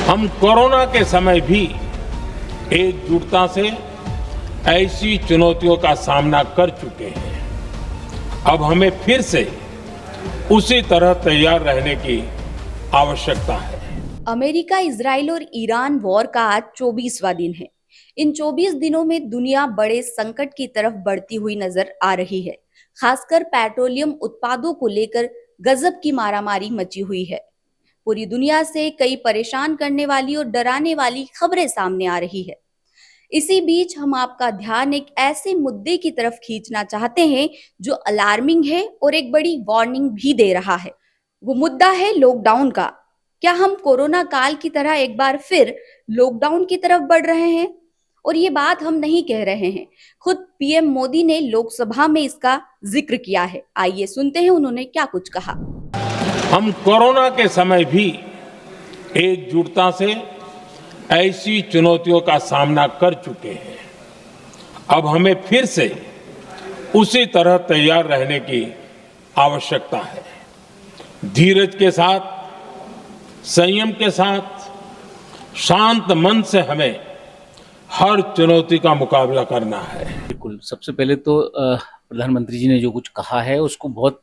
हम कोरोना के समय भी एकजुटता से ऐसी चुनौतियों का सामना कर चुके हैं। अब हमें फिर से उसी तरह तैयार रहने की आवश्यकता है। अमेरिका, इजराइल और ईरान वॉर का आज 24वां दिन है। इन 24 दिनों में दुनिया बड़े संकट की तरफ बढ़ती हुई नजर आ रही है। खासकर पेट्रोलियम उत्पादों को लेकर गजब की मारामारी मची हुई है। पूरी दुनिया से कई परेशान करने वाली और डराने वाली खबरें सामने आ रही है। इसी बीच हम आपका ध्यान एक ऐसे मुद्दे की तरफ खींचना चाहते हैं जो अलार्मिंग है और एक बड़ी वार्निंग भी दे रहा है। वो मुद्दा है लॉकडाउन का। क्या हम कोरोना काल की तरह एक बार फिर लॉकडाउन की तरफ बढ़ रहे हैं? और ये बात हम नहीं कह रहे हैं, खुद पीएम मोदी ने लोकसभा में इसका जिक्र किया है। आइए सुनते हैं उन्होंने क्या कुछ कहा। हम कोरोना के समय भी एकजुटता से ऐसी चुनौतियों का सामना कर चुके हैं। अब हमें फिर से उसी तरह तैयार रहने की आवश्यकता है। धीरज के साथ, संयम के साथ, शांत मन से हमें हर चुनौती का मुकाबला करना है। बिल्कुल, सबसे पहले तो प्रधानमंत्री जी ने जो कुछ कहा है उसको बहुत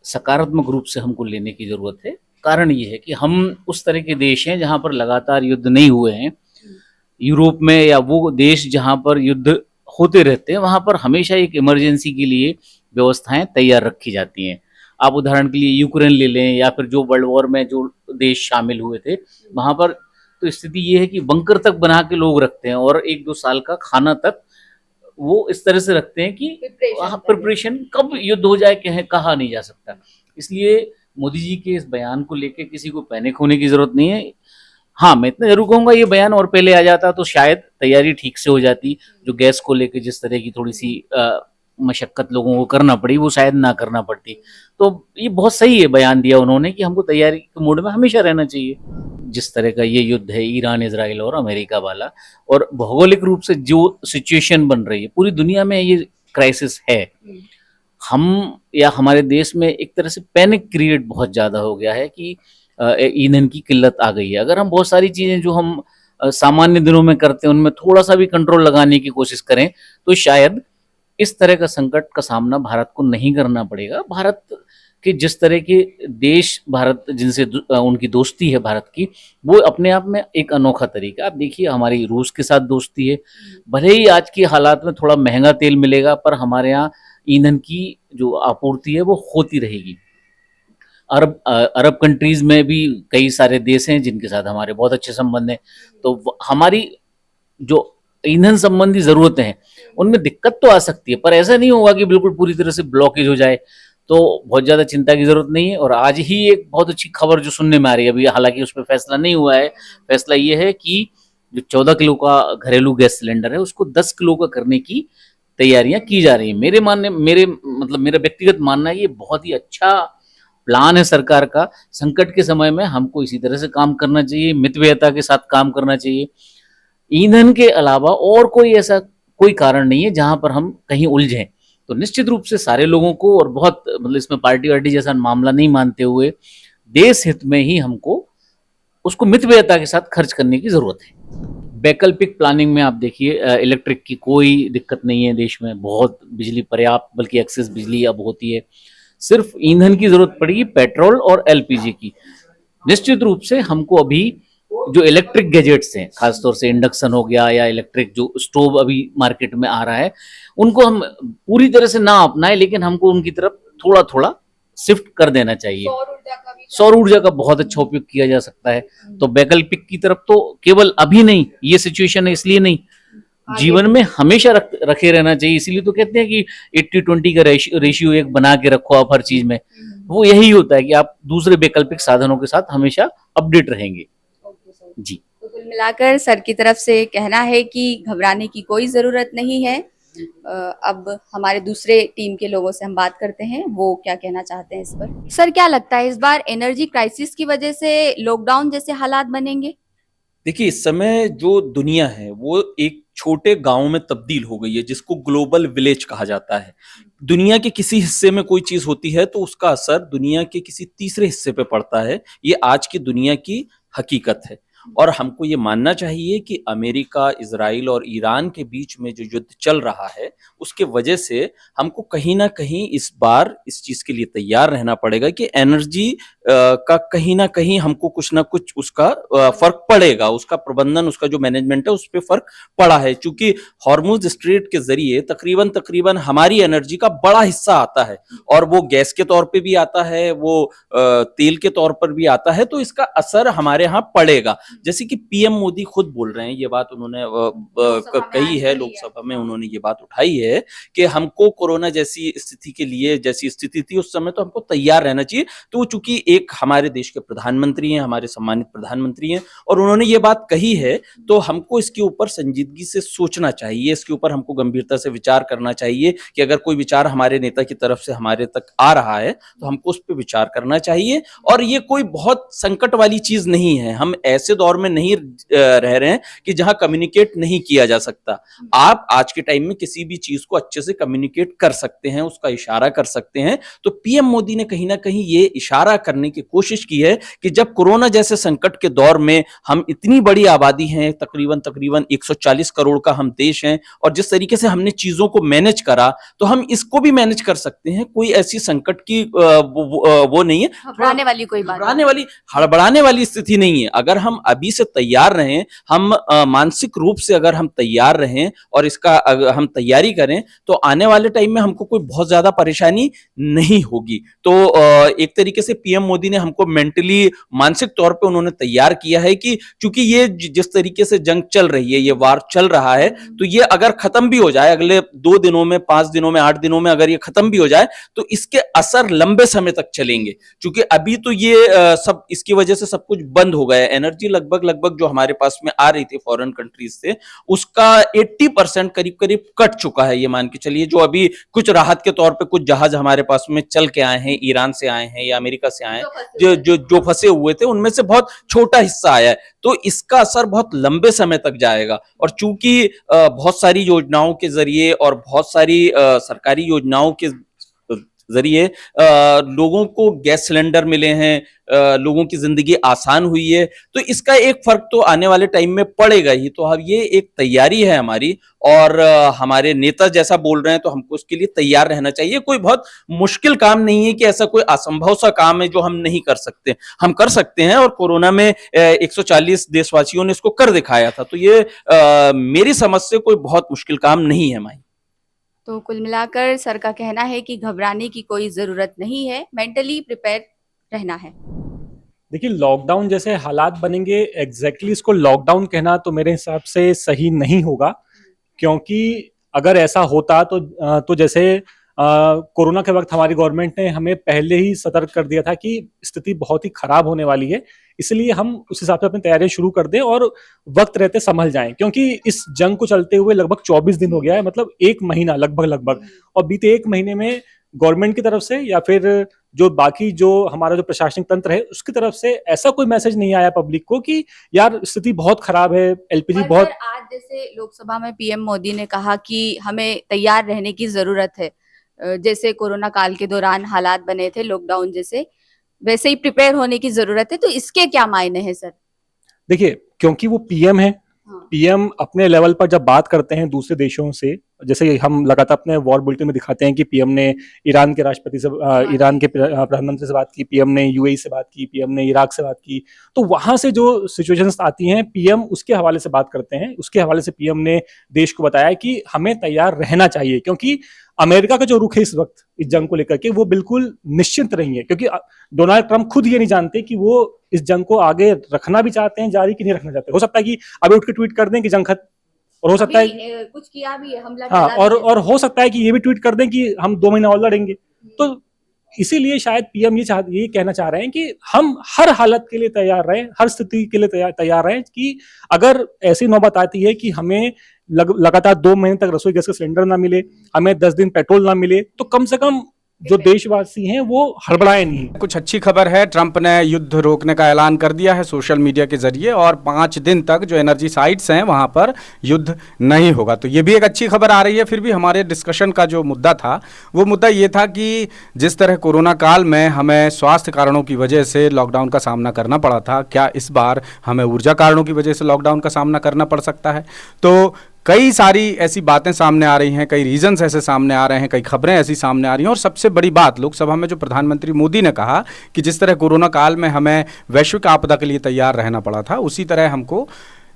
सकारात्मक रूप से हमको लेने की जरूरत है। कारण ये है कि हम उस तरह के देश हैं जहां पर लगातार युद्ध नहीं हुए हैं। यूरोप में या वो देश जहां पर युद्ध होते रहते हैं वहां पर हमेशा एक इमरजेंसी के लिए व्यवस्थाएं तैयार रखी जाती हैं। आप उदाहरण के लिए यूक्रेन ले लें या फिर जो वर्ल्ड वॉर में जो देश शामिल हुए थे वहां पर तो स्थिति ये है कि बंकर तक बना के लोग रखते हैं और 1-2 साल का खाना तक वो इस तरह से रखते हैं कि प्रिपरेशन कब युद्ध हो जाए कहा नहीं जा सकता। इसलिए मोदी जी के इस बयान को लेकर किसी को पैनिक होने की जरूरत नहीं है। हाँ, मैं इतना जरूर कहूंगा ये बयान और पहले आ जाता तो शायद तैयारी ठीक से हो जाती। जो गैस को लेकर जिस तरह की थोड़ी सी मशक्कत लोगों को करना पड़ी वो शायद ना करना पड़ती। तो ये बहुत सही है बयान दिया उन्होंने कि हमको तैयारी के मोड में हमेशा रहना चाहिए। जिस तरह का ये युद्ध है ईरान, इजराइल और अमेरिका वाला, और भौगोलिक रूप से जो सिचुएशन बन रही है पूरी दुनिया में, ये क्राइसिस है। हम या हमारे देश में एक तरह से पैनिक क्रिएट बहुत ज़्यादा हो गया है कि ईंधन की किल्लत आ गई है। अगर हम बहुत सारी चीज़ें जो हम सामान्य दिनों में करते हैं उनमें थोड़ा सा भी कंट्रोल लगाने की कोशिश करें तो शायद इस तरह का संकट का सामना भारत को नहीं करना पड़ेगा। भारत के जिस तरह के देश भारत जिनसे उनकी दोस्ती है भारत की, वो अपने आप में एक अनोखा तरीका। आप देखिए हमारी रूस के साथ दोस्ती है। भले ही आज के हालात में थोड़ा महंगा तेल मिलेगा पर हमारे यहाँ ईंधन की जो आपूर्ति है वो होती रहेगी। अरब कंट्रीज में भी कई सारे देश हैं जिनके साथ हमारे बहुत अच्छे संबंध हैं। तो हमारी जो ईंधन संबंधी जरूरतें हैं उनमें दिक्कत तो आ सकती है पर ऐसा नहीं होगा कि बिल्कुल पूरी तरह से ब्लॉकेज हो जाए। तो बहुत ज़्यादा चिंता की जरूरत नहीं है। और आज ही एक बहुत अच्छी खबर जो सुनने में आ रही है, अभी हालांकि उस पर फैसला नहीं हुआ है, फैसला ये है कि जो 14 किलो का घरेलू गैस सिलेंडर है उसको 10 किलो का करने की तैयारियां की जा रही है। मेरा व्यक्तिगत मानना है ये बहुत ही अच्छा प्लान है सरकार का। संकट के समय में हमको इसी तरह से काम करना चाहिए, मितव्ययिता के साथ काम करना चाहिए। ईंधन के अलावा और कोई ऐसा कोई कारण नहीं है जहां पर हम कहीं उलझें। तो निश्चित रूप से सारे लोगों को, और बहुत इसमें पार्टी वार्टी जैसा मामला नहीं मानते हुए देश हित में ही हमको उसको मितव्ययिता के साथ खर्च करने की जरूरत है। वैकल्पिक प्लानिंग में आप देखिए इलेक्ट्रिक की कोई दिक्कत नहीं है देश में, बहुत बिजली पर्याप्त, बल्कि एक्सेस बिजली अब होती है। सिर्फ ईंधन की जरूरत पड़ेगी, पेट्रोल और एलपीजी की। निश्चित रूप से हमको अभी जो इलेक्ट्रिक गैजेट्स हैं, खासतौर से इंडक्शन हो गया या इलेक्ट्रिक जो स्टोव अभी मार्केट में आ रहा है, उनको हम पूरी तरह से ना अपनाएं लेकिन हमको उनकी तरफ थोड़ा थोड़ा शिफ्ट कर देना चाहिए। सौर ऊर्जा का बहुत अच्छा उपयोग किया जा सकता है। तो वैकल्पिक की तरफ तो केवल अभी नहीं, ये सिचुएशन है इसलिए नहीं, जीवन में हमेशा रखे रहना चाहिए। इसीलिए तो कहते हैं कि 80-20 का रेशियो एक बना के रखो आप हर चीज में। वो यही होता है कि आप दूसरे वैकल्पिक साधनों के साथ हमेशा अपडेट रहेंगे। जी, तो कुल मिलाकर सर की तरफ से कहना है कि घबराने की कोई जरूरत नहीं है। अब हमारे दूसरे टीम के लोगों से हम बात करते हैं, वो क्या कहना चाहते हैं इस पर। सर, क्या लगता है इस बार एनर्जी क्राइसिस की वजह से लॉकडाउन जैसे हालात बनेंगे? देखिए, इस समय जो दुनिया है वो एक छोटे गांव में तब्दील हो गई है जिसको ग्लोबल विलेज कहा जाता है। दुनिया के किसी हिस्से में कोई चीज होती है तो उसका असर दुनिया के किसी तीसरे हिस्से पे पड़ता है। ये आज की दुनिया की हकीकत है। और हमको ये मानना चाहिए कि अमेरिका, इजराइल और ईरान के बीच में जो युद्ध चल रहा है उसके वजह से हमको कहीं ना कहीं इस बार इस चीज के लिए तैयार रहना पड़ेगा कि एनर्जी का कहीं ना कहीं हमको कुछ ना कुछ उसका फर्क पड़ेगा, उसका प्रबंधन, उसका जो मैनेजमेंट है उस पर फर्क पड़ा है। क्योंकि हॉर्मुज स्ट्रेट के जरिए तकरीबन तकरीबन हमारी एनर्जी का बड़ा हिस्सा आता है और वो गैस के तौर पे भी आता है, वो तेल के तौर पर भी आता है, तो इसका असर हमारे यहाँ पड़ेगा। जैसे कि पीएम मोदी खुद बोल रहे हैं, ये बात उन्होंने कही है, लोकसभा में उन्होंने ये बात उठाई है कि हमको कोरोना जैसी स्थिति के लिए, जैसी स्थिति थी उस समय, तो हमको तैयार रहना चाहिए। तो चूंकि एक हमारे देश के प्रधानमंत्री हैं, हमारे सम्मानित प्रधानमंत्री हैं, और उन्होंने ये बात कही है, तो हमको इसके ऊपर संजीदगी से सोचना चाहिए, इसके ऊपर हमको गंभीरता से विचार करना चाहिए कि अगर कोई विचार हमारे नेता की तरफ से हमारे तक आ रहा है तो हमको उस पर विचार करना चाहिए। और ये कोई बहुत संकट वाली चीज नहीं है, हम ऐसे दौर में नहीं रह रहे हैं कि जहां कम्युनिकेट नहीं किया जा सकता। आप आज के टाइम में किसी भी चीज को अच्छे से कम्युनिकेट कर सकते हैं, उसका इशारा कर सकते हैं। तो पीएम मोदी ने कहीं ना कहीं ये इशारा करने की कोशिश की है कि जब कोरोना जैसे संकट के दौर में हम इतनी बड़ी आबादी हैं, तकरीबन 140 करोड़ का हम देश हैं, और जिस तरीके से हमने चीजों को मैनेज करा तो हम इसको भी मैनेज कर सकते हैं। कोई ऐसी संकट की वो नहीं है, घबराने वाली कोई बात घबराने वाली, हड़बड़ाने वाली स्थिति नहीं है। अगर हम अभी से तैयार रहें, हम मानसिक रूप से अगर हम तैयार रहें और इसका हम तैयारी करें, तो आने वाले टाइम में हमको कोई बहुत ज्यादा परेशानी नहीं होगी। तो एक तरीके से पीएम मोदी ने हमको मेंटली, मानसिक तौर पे उन्होंने तैयार किया है कि चूंकि ये जिस तरीके से जंग चल रही है, ये वार चल रहा है, तो ये अगर खत्म भी हो जाए अगले 2 दिनों में, 5 दिनों में, 8 दिनों में, अगर ये खत्म भी हो जाए तो इसके असर लंबे समय तक चलेंगे। क्योंकि अभी तो ये सब, इसकी वजह से सब कुछ बंद हो गया है। एनर्जी लगभग जो हमारे पास में आ रही थी फॉरेन कंट्रीज से, उसका 80% करीब कट चुका है। ये मान के चलिए, जो अभी कुछ राहत के तौर पे कुछ जहाज हमारे पास में चल के आए हैं, ईरान से आए हैं या अमेरिका से आए हैं, जो फंसे हुए थे, उनमें से बहुत छोटा हिस्सा आया है। तो इसका असर बहुत लंबे समय तक जाएगा। और चूंकि बहुत सारी योजनाओं के जरिए और बहुत सारी सरकारी योजनाओं के जरिए लोगों को गैस सिलेंडर मिले हैं, लोगों की जिंदगी आसान हुई है, तो इसका एक फर्क तो आने वाले टाइम में पड़ेगा ही। तो अब ये एक तैयारी है हमारी, और हमारे नेता जैसा बोल रहे हैं तो हमको उसके लिए तैयार रहना चाहिए। कोई बहुत मुश्किल काम नहीं है कि ऐसा कोई असंभव सा काम है जो हम नहीं कर सकते, हम कर सकते हैं। और कोरोना में 140 देशवासियों ने इसको कर दिखाया था। तो ये मेरी समझ से कोई बहुत मुश्किल काम नहीं है। माई तो कुल मिलाकर सर का कहना है कि घबराने की कोई जरूरत नहीं है, मेंटली प्रिपेयर रहना है। देखिए, लॉकडाउन जैसे हालात बनेंगे, एग्जैक्टली इसको लॉकडाउन कहना तो मेरे हिसाब से सही नहीं होगा। क्योंकि अगर ऐसा होता तो जैसे कोरोना के वक्त हमारी गवर्नमेंट ने हमें पहले ही सतर्क कर दिया था कि स्थिति बहुत ही खराब होने वाली है, इसलिए हम उस हिसाब से अपनी तैयारी शुरू कर दें और वक्त रहते संभल जाएं। क्योंकि इस जंग को चलते हुए लगभग 24 दिन हो गया है, मतलब 1 महीना लगभग। और बीते 1 महीने में गवर्नमेंट की तरफ से या फिर जो बाकी जो हमारा जो प्रशासनिक तंत्र है उसकी तरफ से ऐसा कोई मैसेज नहीं आया पब्लिक को कि यार स्थिति बहुत खराब है, एलपीजी बहुत। आज जैसे लोकसभा में पीएम मोदी ने कहा कि हमें तैयार रहने की जरूरत है, जैसे कोरोना काल के दौरान हालात बने थे लॉकडाउन जैसे, वैसे ही प्रिपेयर होने की जरूरत है। तो इसके क्या मायने हैं सर? देखिए, क्योंकि वो पीएम है, पीएम अपने लेवल पर जब बात करते हैं दूसरे देशों से, जैसे हम लगातार अपने वॉर बुलेटिन में दिखाते हैं कि पीएम ने ईरान के राष्ट्रपति से, ईरान के प्रधानमंत्री से बात की, पीएम ने यूएई से बात की, पीएम ने इराक से बात की, तो वहां से जो सिचुएशंस आती हैं पीएम उसके हवाले से बात करते हैं। उसके हवाले से पीएम ने देश को बताया कि हमें तैयार रहना चाहिए, क्योंकि अमेरिका का जो रुख है इस वक्त इस जंग को लेकर के वो बिल्कुल निश्चिंत नहीं है। क्योंकि डोनाल्ड ट्रंप खुद ये नहीं जानते कि वो इस जंग को आगे रखना भी चाहते हैं जारी, कि नहीं रखना चाहते। हो सकता है कि अभी उठ के ट्वीट कर दें कि जंग खत्म, और हो सकता है कुछ किया भी है, हमला, हाँ, और हो सकता है कि ये भी ट्वीट कर दें कि हम 2 महीना और लड़ेंगे। तो इसीलिए शायद पीएम ये कहना चाह रहे हैं कि हम हर हालत के लिए तैयार रहें, हर स्थिति के लिए तैयार रहें कि अगर ऐसी नौबत आती है कि हमें लगातार 2 महीने तक रसोई गैस का सिलेंडर ना मिले, हमें 10 दिन पेट्रोल ना मिले, तो कम से कम जो देशवासी हैं वो हड़बड़ाए नहीं। कुछ अच्छी खबर है, ट्रंप ने युद्ध रोकने का ऐलान कर दिया है सोशल मीडिया के जरिए, और 5 दिन तक जो एनर्जी साइट्स हैं वहां पर युद्ध नहीं होगा। तो ये भी एक अच्छी खबर आ रही है। फिर भी हमारे डिस्कशन का जो मुद्दा था वो मुद्दा ये था कि जिस तरह कोरोना काल में हमें स्वास्थ्य कारणों की वजह से लॉकडाउन का सामना करना पड़ा था, क्या इस बार हमें ऊर्जा कारणों की वजह से लॉकडाउन का सामना करना पड़ सकता है? तो कई सारी ऐसी बातें सामने आ रही हैं, कई रीजंस ऐसे सामने आ रहे हैं, कई खबरें ऐसी सामने आ रही हैं, और सबसे बड़ी बात लोकसभा में जो प्रधानमंत्री मोदी ने कहा कि जिस तरह कोरोना काल में हमें वैश्विक आपदा के लिए तैयार रहना पड़ा था, उसी तरह हमको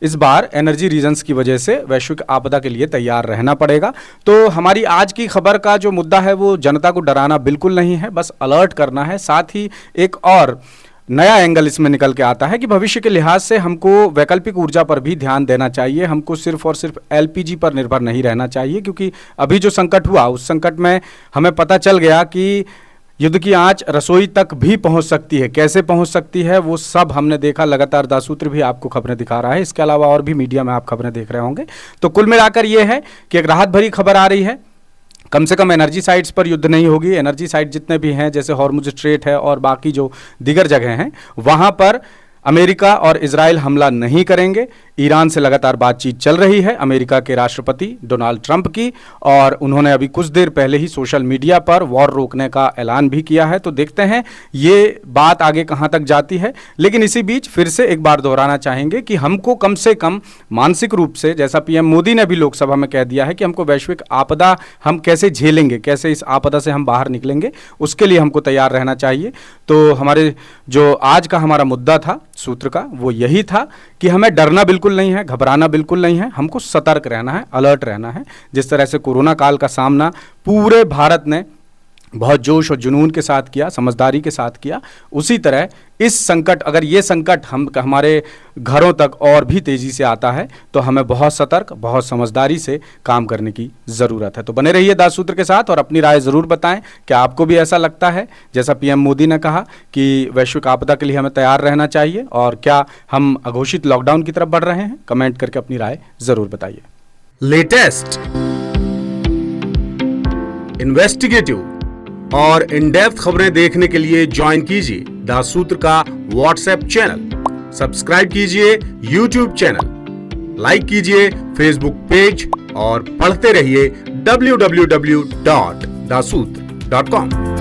इस बार एनर्जी रीजंस की वजह से वैश्विक आपदा के लिए तैयार रहना पड़ेगा। तो हमारी आज की खबर का जो मुद्दा है वो जनता को डराना बिल्कुल नहीं है, बस अलर्ट करना है। साथ ही एक और नया एंगल इसमें निकल के आता है कि भविष्य के लिहाज से हमको वैकल्पिक ऊर्जा पर भी ध्यान देना चाहिए। हमको सिर्फ और सिर्फ एलपीजी पर निर्भर नहीं रहना चाहिए, क्योंकि अभी जो संकट हुआ उस संकट में हमें पता चल गया कि युद्ध की आंच रसोई तक भी पहुंच सकती है। कैसे पहुंच सकती है वो सब हमने देखा। लगातार दासूत्र भी आपको खबरें दिखा रहा है, इसके अलावा और भी मीडिया में आप खबरें देख रहे होंगे। तो कुल मिलाकर ये है कि एक राहत भरी खबर आ रही है। कम से कम एनर्जी साइट्स पर युद्ध नहीं होगी। एनर्जी साइट जितने भी हैं, जैसे हॉर्मुज स्ट्रेट है और बाकी जो दीगर जगह हैं, वहाँ पर अमेरिका और इजराइल हमला नहीं करेंगे। ईरान से लगातार बातचीत चल रही है अमेरिका के राष्ट्रपति डोनाल्ड ट्रंप की, और उन्होंने अभी कुछ देर पहले ही सोशल मीडिया पर वॉर रोकने का ऐलान भी किया है। तो देखते हैं ये बात आगे कहां तक जाती है। लेकिन इसी बीच फिर से एक बार दोहराना चाहेंगे कि हमको कम से कम मानसिक रूप से, जैसा पीएम मोदी ने भी लोकसभा में कह दिया है कि हमको वैश्विक आपदा हम कैसे झेलेंगे, कैसे इस आपदा से हम बाहर निकलेंगे, उसके लिए हमको तैयार रहना चाहिए। तो हमारे जो आज का हमारा मुद्दा था सूत्र का, वो यही था कि हमें डरना बिल्कुल नहीं है, घबराना बिल्कुल नहीं है, हमको सतर्क रहना है, अलर्ट रहना है। जिस तरह से कोरोना काल का सामना पूरे भारत ने बहुत जोश और जुनून के साथ किया, समझदारी के साथ किया, उसी तरह इस संकट, अगर ये संकट हमारे घरों तक और भी तेज़ी से आता है तो हमें बहुत सतर्क, बहुत समझदारी से काम करने की ज़रूरत है। तो बने रहिए दासूत्र के साथ और अपनी राय ज़रूर बताएं कि आपको भी ऐसा लगता है जैसा पीएम मोदी ने कहा कि वैश्विक आपदा के लिए हमें तैयार रहना चाहिए, और क्या हम अघोषित लॉकडाउन की तरफ बढ़ रहे हैं? कमेंट करके अपनी राय ज़रूर बताइए। लेटेस्ट, इन्वेस्टिगेटिव और इन डेप्थ खबरें देखने के लिए ज्वाइन कीजिए दासूत्र का व्हाट्सएप चैनल, सब्सक्राइब कीजिए यूट्यूब चैनल, लाइक कीजिए फेसबुक पेज और पढ़ते रहिए www.dasootra.com।